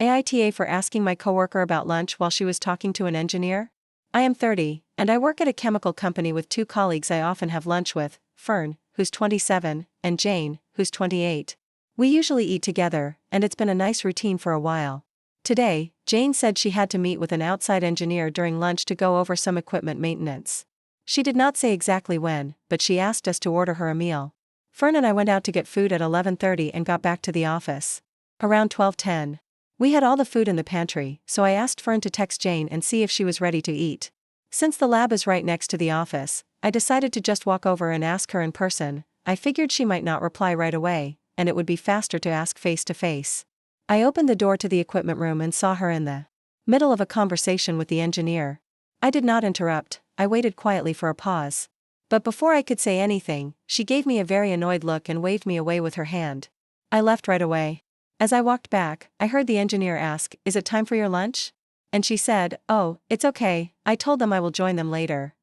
AITA for asking my coworker about lunch while she was talking to an engineer? I am 30, and I work at a chemical company with two colleagues I often have lunch with, Fern, who's 27, and Jane, who's 28. We usually eat together, and it's been a nice routine for a while. Today, Jane said she had to meet with an outside engineer during lunch to go over some equipment maintenance. She did not say exactly when, but she asked us to order her a meal. Fern and I went out to get food at 11:30 and got back to the office around 12:10. We had all the food in the pantry, so I asked Fern to text Jane and see if she was ready to eat. Since the lab is right next to the office, I decided to just walk over and ask her in person. I figured she might not reply right away, and it would be faster to ask face to face. I opened the door to the equipment room and saw her in the middle of a conversation with the engineer. I did not interrupt, I waited quietly for a pause. But before I could say anything, she gave me a very annoyed look and waved me away with her hand. I left right away. As I walked back, I heard the engineer ask, "Is it time for your lunch?" And she said, "Oh, it's okay, I told them I will join them later."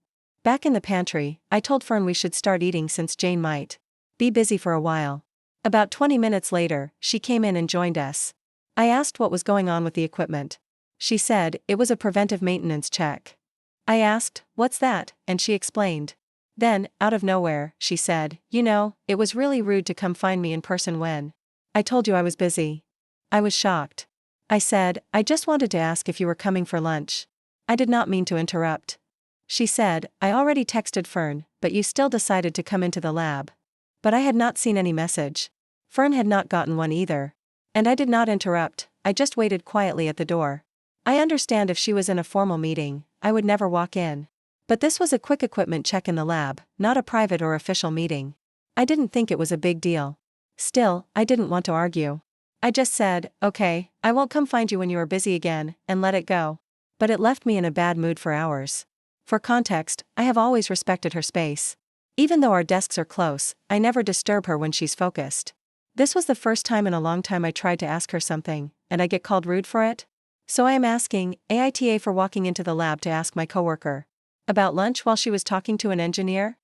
Back in the pantry, I told Fern we should start eating since Jane might be busy for a while. About 20 minutes later, she came in and joined us. I asked what was going on with the equipment. She said, it was a preventive maintenance check. I asked, "What's that?" and she explained. Then, out of nowhere, she said, "You know, it was really rude to come find me in person when I told you I was busy." I was shocked. I said, "I just wanted to ask if you were coming for lunch. I did not mean to interrupt." She said, "I already texted Fern, but you still decided to come into the lab." But I had not seen any message. Fern had not gotten one either. And I did not interrupt, I just waited quietly at the door. I understand if she was in a formal meeting, I would never walk in. But this was a quick equipment check in the lab, not a private or official meeting. I didn't think it was a big deal. Still, I didn't want to argue. I just said, "Okay, I won't come find you when you are busy again," and let it go. But it left me in a bad mood for hours. For context, I have always respected her space. Even though our desks are close, I never disturb her when she's focused. This was the first time in a long time I tried to ask her something, and I get called rude for it? So I am asking AITA for walking into the lab to ask my coworker about lunch while she was talking to an engineer?